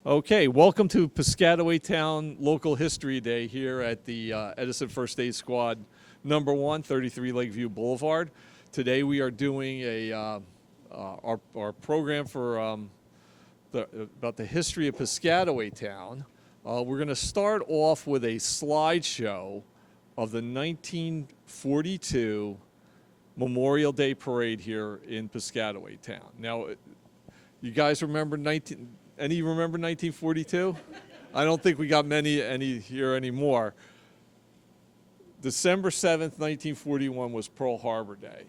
Okay, welcome to Piscatawaytown Local History Day here at the Edison First Aid Squad number 1, 33 Lakeview Boulevard. Today we are doing our program for about the history of Piscatawaytown. We're going to start off with a slideshow of the 1942 Memorial Day Parade here in Piscatawaytown. Now, you guys remember Any remember 1942? I don't think we got any here anymore. December 7th, 1941 was Pearl Harbor Day.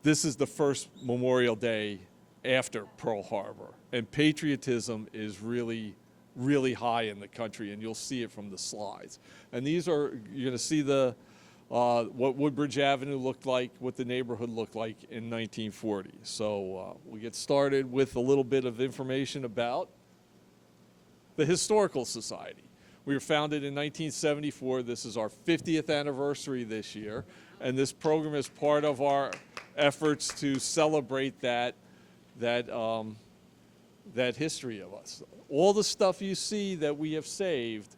This is the first Memorial Day after Pearl Harbor. And patriotism is really, really high in the country, and you'll see it from the slides. And these are, you're going to see what Woodbridge Avenue looked like, what the neighborhood looked like in 1940. So we get started with a little bit of information about the Historical Society. We were founded in 1974. This is our 50th anniversary this year, and this program is part of our efforts to celebrate that history of us. All the stuff you see that we have saved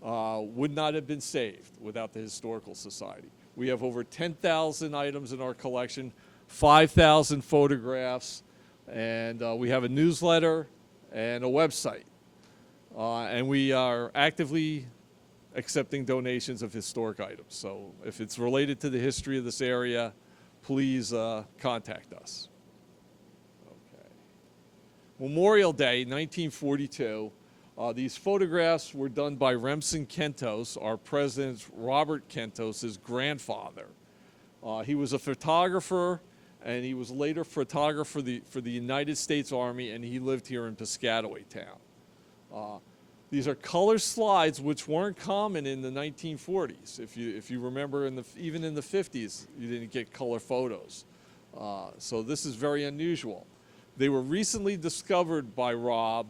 would not have been saved without the Historical Society. We have over 10,000 items in our collection, 5,000 photographs, and we have a newsletter and a website. And we are actively accepting donations of historic items. So if it's related to the history of this area, please contact us. Okay. Memorial Day, 1942. These photographs were done by Remsen Kentos, our president Robert Kentos' grandfather. He was a photographer, and he was later photographer for the United States Army, and he lived here in Piscatawaytown. These are color slides, which weren't common in the 1940s. If you remember, even in the 50s, you didn't get color photos. So this is very unusual. They were recently discovered by Rob,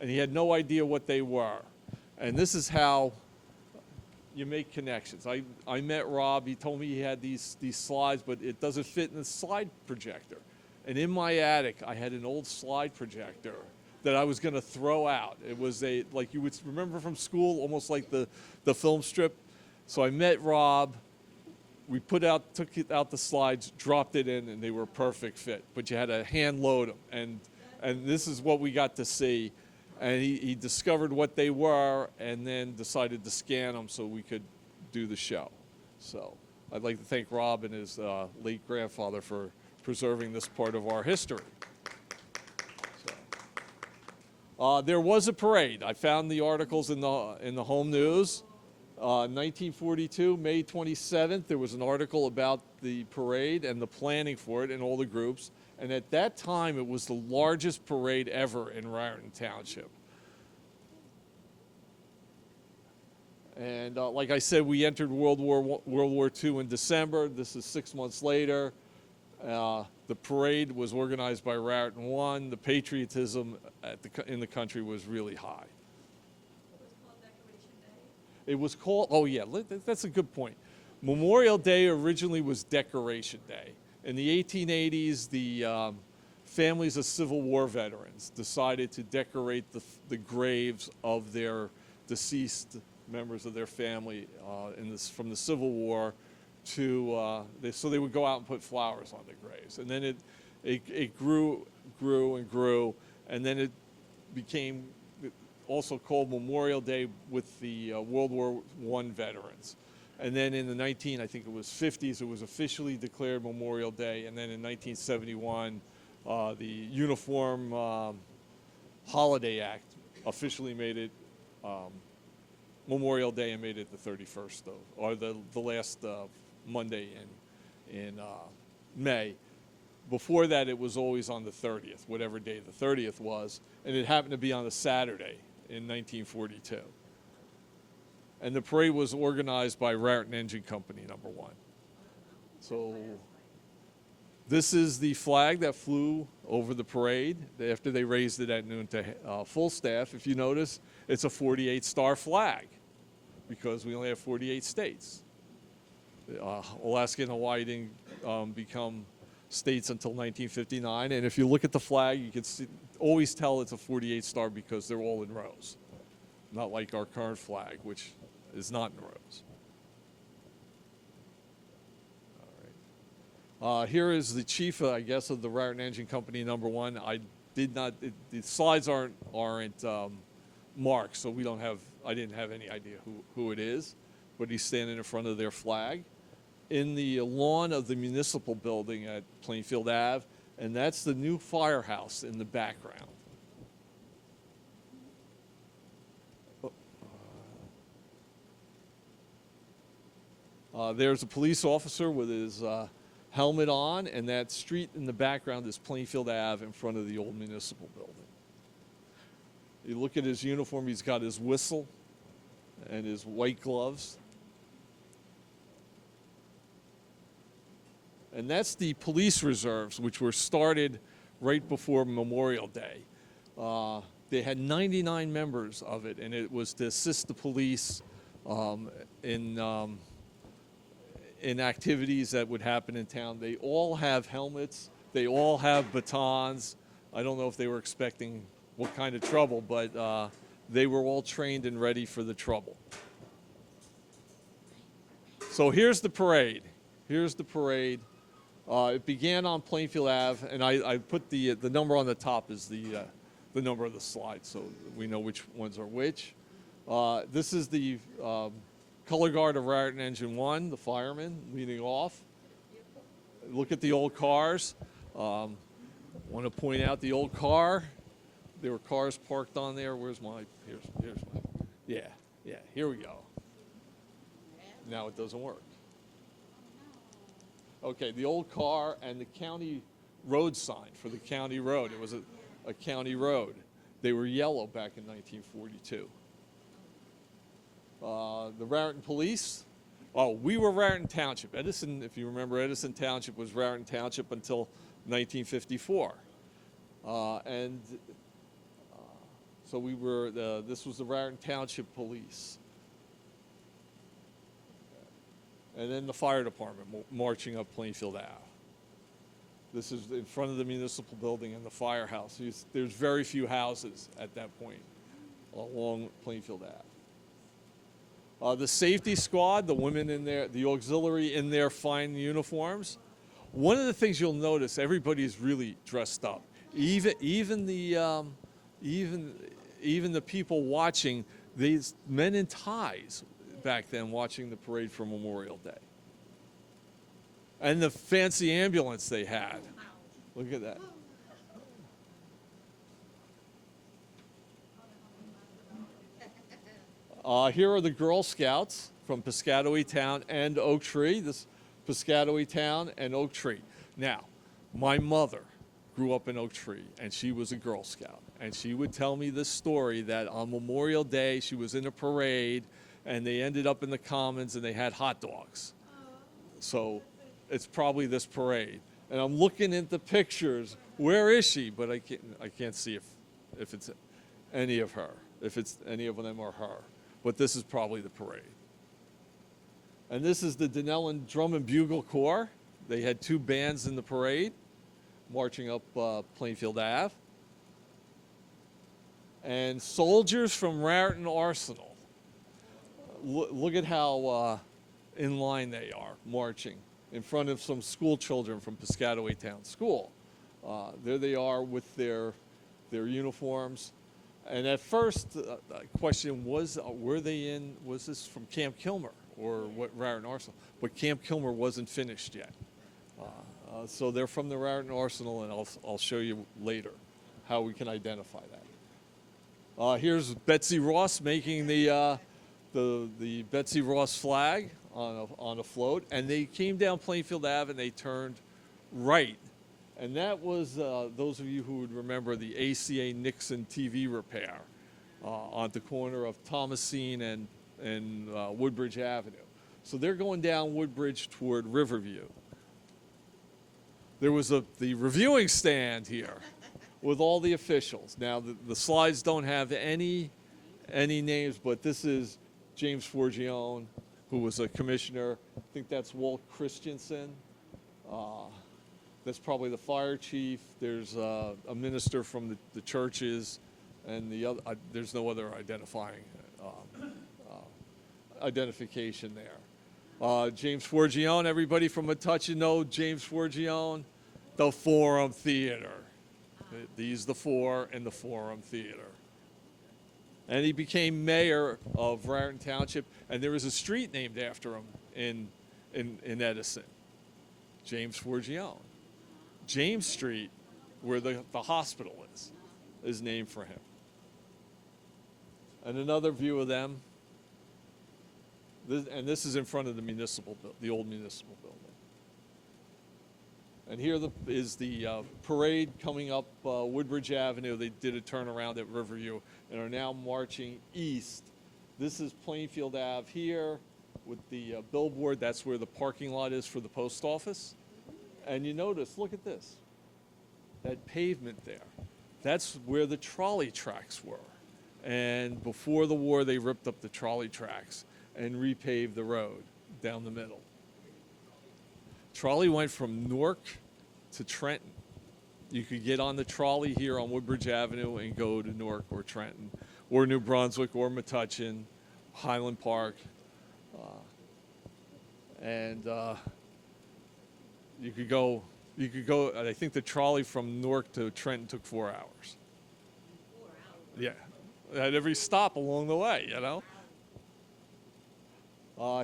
and he had no idea what they were. And this is how you make connections. I met Rob. He told me he had these slides, but it doesn't fit in the slide projector. And in my attic, I had an old slide projector that I was going to throw out. It was like you would remember from school, almost like the film strip. So I met Rob. We took out the slides, dropped it in, and they were a perfect fit. But you had to hand load them. And this is what we got to see. And he discovered what they were and then decided to scan them so we could do the show. So I'd like to thank Rob and his late grandfather for preserving this part of our history. So, there was a parade. I found the articles in the home news. 1942, May 27th, there was an article about the parade and the planning for it and all the groups. And at that time, it was the largest parade ever in Raritan Township. And like I said, we entered World War II in December. This is 6 months later. The parade was organized by Raritan 1. The patriotism in the country was really high. It was called, oh yeah, that's a good point. Memorial Day originally was Decoration Day. In the 1880s, the families of Civil War veterans decided to decorate the graves of their deceased members of their family from the Civil War so they would go out and put flowers on the graves. And then it grew and grew, and then it became also called Memorial Day with the World War I veterans. And then in the I think it was 50s, it was officially declared Memorial Day. And then in 1971, the Uniform Holiday Act officially made it Memorial Day and made it the 31st, or the last Monday in May. Before that, it was always on the 30th, whatever day the 30th was, and it happened to be on a Saturday in 1942. And the parade was organized by Raritan Engine Company, number 1. So This is the flag that flew over the parade after they raised it at noon to full staff. If you notice, it's a 48-star flag because we only have 48 states. Alaska and Hawaii didn't become states until 1959, and if you look at the flag, you can always tell it's a 48-star because they're all in rows, not like our current flag, which is not in rows. Here is the chief, I guess, of the Raritan Engine Company #1. I did not. The slides aren't marked, so we don't have. I didn't have any idea who it is, but he's standing in front of their flag, in the lawn of the municipal building at Plainfield Ave, and that's the new firehouse in the background. There's a police officer with his helmet on, and that street in the background is Plainfield Ave in front of the old municipal building. You look at his uniform, he's got his whistle and his white gloves. And that's the police reserves, which were started right before Memorial Day. They had 99 members of it, and it was to assist the police in activities that would happen in town. They all have helmets. They all have batons. I don't know if they were expecting what kind of trouble, but they were all trained and ready for the trouble. So here's the parade. Here's the parade. It began on Plainfield Ave, and I put the number on the top is the number of the slide, so we know which ones are which. This is the color guard of Raritan Engine 1, the fireman leading off. Look at the old cars. Want to point out the old car. There were cars parked on there. Where's my? Here's my. Yeah. Here we go. Now it doesn't work. Okay, the old car and the county road sign for the county road. It was a county road. They were yellow back in 1942. The Raritan Police. Oh, we were Raritan Township. Edison, if you remember, Edison Township was Raritan Township until 1954. So we were, this was the Raritan Township Police. And then the fire department marching up Plainfield Ave. This is in front of the municipal building and the firehouse. There's very few houses at that point along Plainfield Ave. The safety squad, the women in there, the auxiliary in their fine uniforms. One of the things you'll notice, everybody's really dressed up. Even the people watching, these men in ties back then watching the parade for Memorial Day. And the fancy ambulance they had. Look at that. Here are the Girl Scouts from Piscatawaytown and Oak Tree. This Piscatawaytown and Oak Tree. Now, my mother grew up in Oak Tree, and she was a Girl Scout. And she would tell me this story that on Memorial Day, she was in a parade, and they ended up in the Commons, and they had hot dogs. So it's probably this parade. And I'm looking at the pictures. Where is she? But I can't see if it's any of her, if it's any of them or her. But this is probably the parade. And this is the Denellen Drum and Bugle Corps. They had two bands in the parade, marching up Plainfield Ave. And soldiers from Raritan Arsenal. Look at how in line they are, marching in front of some school children from Piscatawaytown School. There they are with their uniforms. And at first, the question was, was this from Camp Kilmer or what Raritan Arsenal? But Camp Kilmer wasn't finished yet. So they're from the Raritan Arsenal, and I'll show you later how we can identify that. Here's Betsy Ross making the Betsy Ross flag on a float, and they came down Plainfield Ave and they turned right. And that was, those of you who would remember, the ACA Nixon TV repair on the corner of Thomasine and Woodbridge Avenue. So they're going down Woodbridge toward Riverview. there was the reviewing stand here with all the officials. Now, the slides don't have any names, but this is James Forgione, who was a commissioner. I think that's Walt Christensen. That's probably the fire chief. There's a minister from the churches, and the other. There's no other identification there. James Forgione, everybody from Metuchen know James Forgione, the Forum Theater. These the four in the Forum Theater. And he became mayor of Raritan Township, and there is a street named after him in Edison. James Forgione. James Street, where the hospital is named for him. And another view of them. This is in front of the old municipal building. And here is the parade coming up Woodbridge Avenue. They did a turnaround at Riverview and are now marching east. This is Plainfield Ave here with the billboard. That's where the parking lot is for the post office. And you notice, look at this, that pavement there. That's where the trolley tracks were. And before the war, they ripped up the trolley tracks and repaved the road down the middle. Trolley went from Newark to Trenton. You could get on the trolley here on Woodbridge Avenue and go to Newark or Trenton or New Brunswick or Metuchen, Highland Park. You could go, I think the trolley from Newark to Trenton took 4 hours. 4 hours? Yeah, at every stop along the way, you know.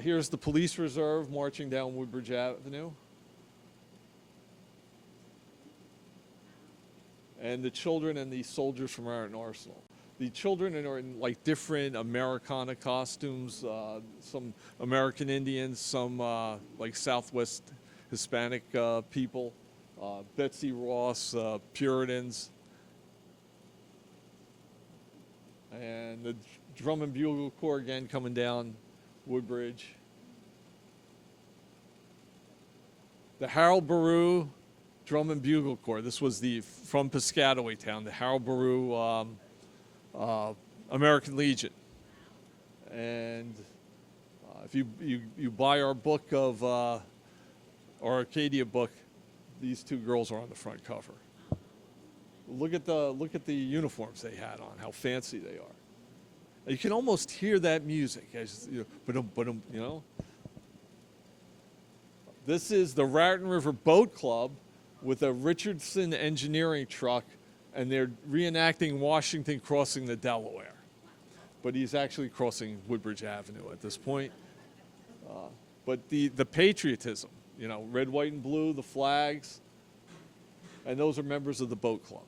Here's the police reserve marching down Woodbridge Avenue. And the children and the soldiers from Raritan Arsenal. The children are in like different Americana costumes, some American Indians, some like Southwest Hispanic people, Betsy Ross, Puritans. And the Drum and Bugle Corps again coming down Woodbridge. The Harold Baru Drum and Bugle Corps. This was from Piscatawaytown, the Harold Baru American Legion. And if you buy our book of our Arcadia book, these two girls are on the front cover. Look at the uniforms they had on, how fancy they are. You can almost hear that music, as you know. This is the Raritan River Boat Club with a Richardson engineering truck, and they're reenacting Washington crossing the Delaware. But he's actually crossing Woodbridge Avenue at this point. But the patriotism, you know, red, white, and blue, the flags, and those are members of the boat club.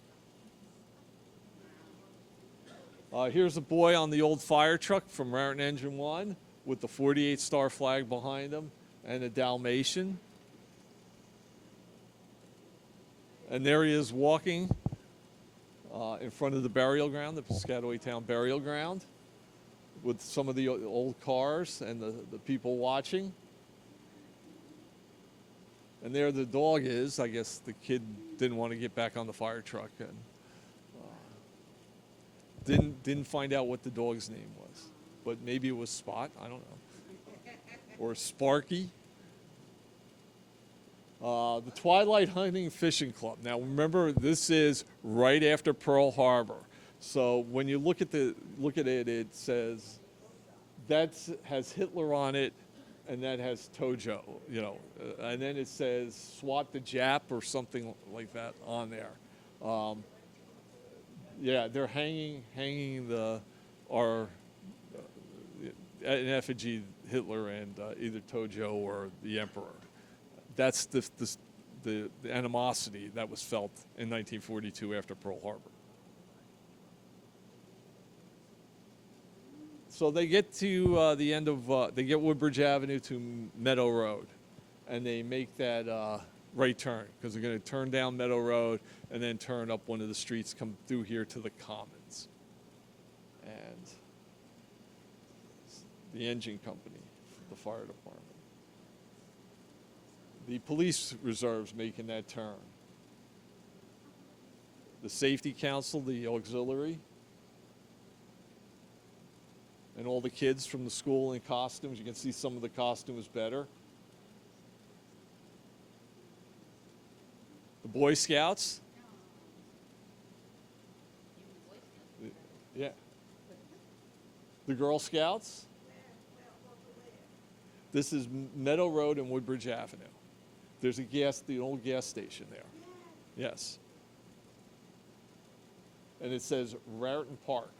Here's a boy on the old fire truck from Raritan Engine 1 with the 48 Star flag behind him and a Dalmatian. And there he is walking in front of the burial ground, the Piscatawaytown burial ground, with some of the old cars and the people watching. And there the dog is. I guess the kid didn't want to get back on the fire truck and didn't find out what the dog's name was. But maybe it was Spot, I don't know. Or Sparky. The Twilight Hunting Fishing Club. Now remember, this is right after Pearl Harbor. So when you look at it, it says that has Hitler on it, and that has Tojo, you know, and then it says SWAT the Jap or something like that on there. Yeah, they're hanging an effigy Hitler and either Tojo or the Emperor. That's the animosity that was felt in 1942 after Pearl Harbor. So they get to the end of, they get Woodbridge Avenue to Meadow Road, and they make that right turn, because they're going to turn down Meadow Road and then turn up one of the streets, come through here to the Commons. And the engine company, the fire department. The police reserves making that turn. The safety council, the auxiliary, and all the kids from the school in costumes. You can see some of the costumes better. The Boy Scouts. Yeah. The Girl Scouts. This is Meadow Road and Woodbridge Avenue. There's the old gas station there. Yes. And it says Raritan Park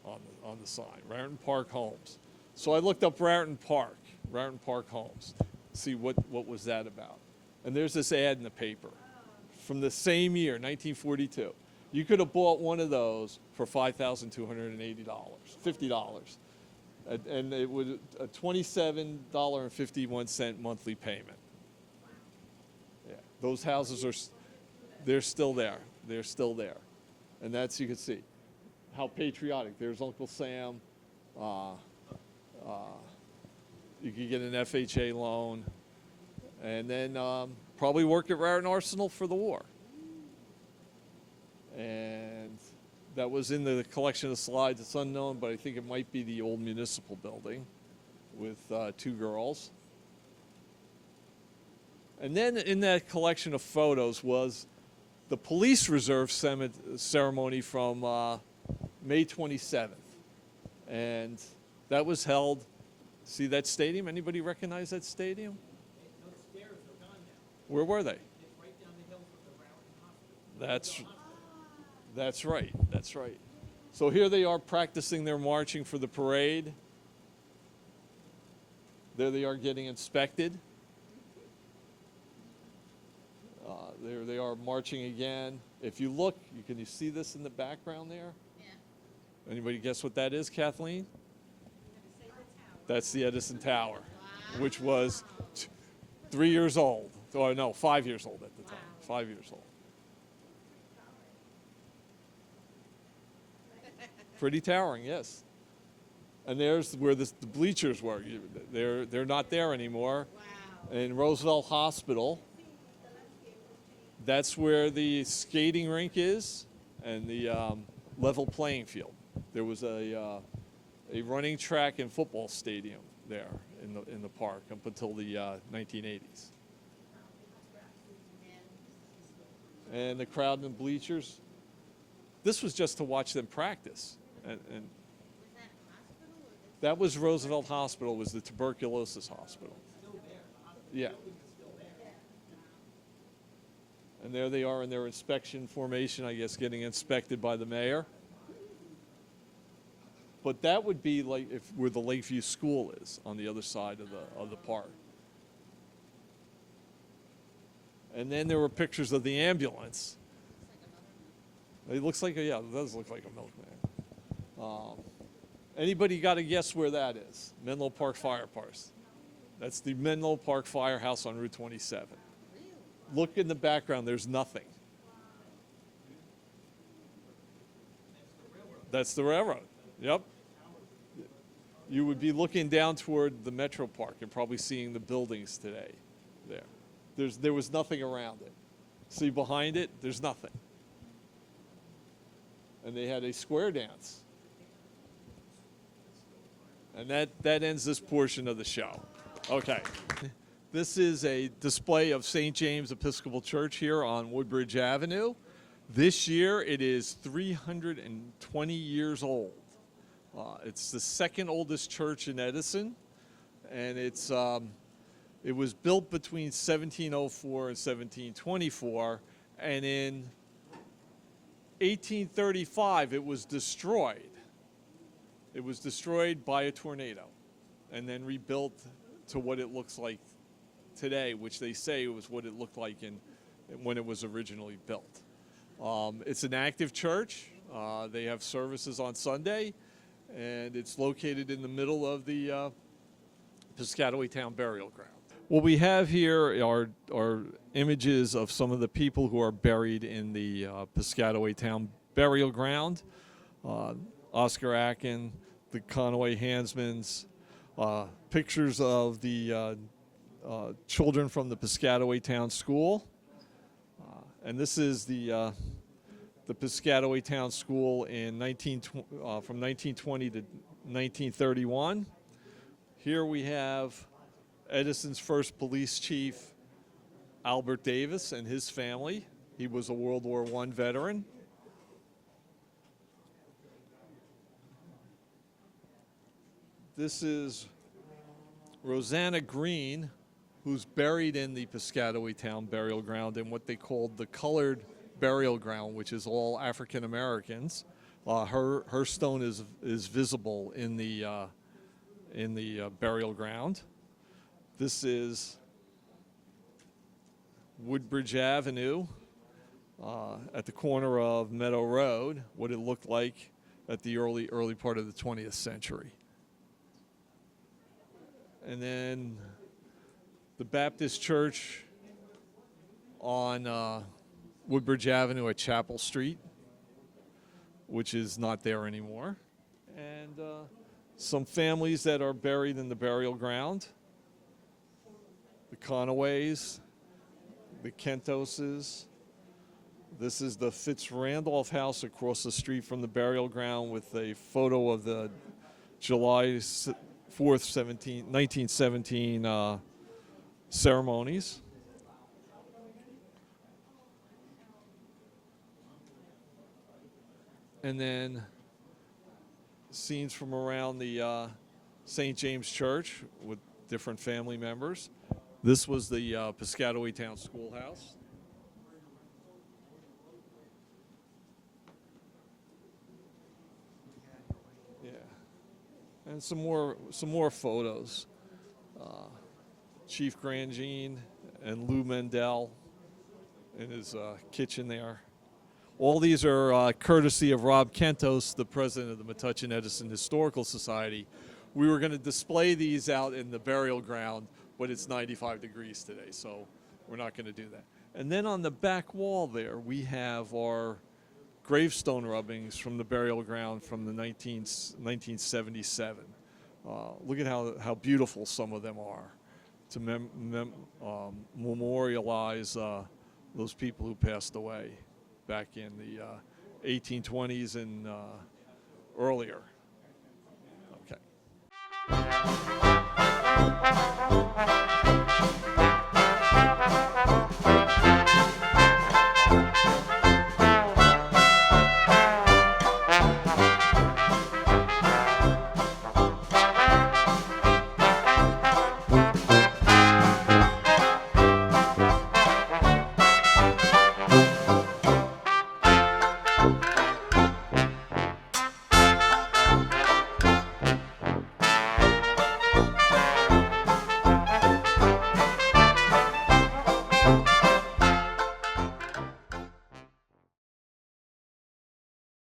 on the sign, Raritan Park Homes. So I looked up Raritan Park Homes, see what was that about. And there's this ad in the paper from the same year, 1942. You could have bought one of those for $5,280, $50. And it was a $27.51 monthly payment. Yeah, those houses they're still there. They're still there. And that's, you can see how patriotic. There's Uncle Sam. You could get an FHA loan. And then probably work at Raritan Arsenal for the war. And that was in the collection of slides. It's unknown, but I think it might be the old municipal building with 2 girls. And then in that collection of photos was the police reserve ceremony from May 27th. And that was held, see that stadium? Anybody recognize that stadium? Those stairs are gone now. Where were they? It's right down the hill from the Raritan Hospital. That's right, that's right. So here they are practicing their marching for the parade. There they are getting inspected. There they are marching again. If you look, can you see this in the background there? Yeah. Anybody guess what that is, Kathleen? Say the tower. That's the Edison Tower, Wow. which was 3 years old. Or no, 5 years old at the time. Wow. 5 years old. Pretty towering, yes. And there's where the bleachers were. They're not there anymore. Wow. In Roosevelt Hospital, that's where the skating rink is and the level playing field. There was a running track and football stadium there in the park up until the 1980s. And the crowd in the bleachers. This was just to watch them practice. And Was that a hospital or this? that was Roosevelt Hospital, was the tuberculosis hospital. Yeah. And there they are in their inspection formation, I guess, getting inspected by the mayor. But that would be like where the Lakeview School is on the other side of the park. And then there were pictures of the ambulance. It looks like it does look like a milkman. Anybody got to guess where that is? Menlo Park Firehouse. That's the Menlo Park Firehouse on Route 27. Look in the background, there's nothing. That's the railroad. Yep. You would be looking down toward the Metro Park and probably seeing the buildings today there. There was nothing around it. See behind it, there's nothing. And they had a square dance. And that ends this portion of the show. Okay. This is a display of St. James Episcopal Church here on Woodbridge Avenue. This year it is 320 years old. It's the second oldest church in Edison, and it was built between 1704 and 1724, and in 1835 it was destroyed. It was destroyed by a tornado and then rebuilt to what it looks like today, which they say was what it looked like when it was originally built. It's an active church. They have services on Sunday, and it's located in the middle of the Piscatawaytown burial ground. What we have here are images of some of the people who are buried in the Piscatawaytown burial ground. Oscar Akin, the Conway Hansmans, pictures of the children from the Piscatawaytown School. And this is the Piscatawaytown School in from 1920 to 1931. Here we have Edison's first police chief, Albert Davis, and his family. He was a World War I veteran. This is Rosanna Green, who's buried in the Piscatawaytown burial ground in what they called the colored burial ground, which is all African Americans. Her stone is visible in the burial ground. This is Woodbridge Avenue at the corner of Meadow Road, what it looked like at the early part of the 20th century. And then the Baptist Church on Woodbridge Avenue at Chapel Street, which is not there anymore. And some families that are buried in the burial ground: the Conaways, the Kentoses. This is the Fitz-Randolph house across the street from the burial ground with a photo of the July 4th, 1917 ceremonies. And then scenes from around the St. James Church with different family members. This was the Piscatawaytown Schoolhouse. Yeah, and some more photos. Chief Grandjean and Lou Mendel in his kitchen there. All these are courtesy of Rob Kentos, the president of the Metuchen Edison Historical Society. We were going to display these out in the burial ground, but it's 95 degrees today, so we're not going to do that. And then on the back wall there, we have our gravestone rubbings from the burial ground from the 1977. Look at how beautiful some of them are to memorialize those people who passed away back in the 1820s and earlier. Okay.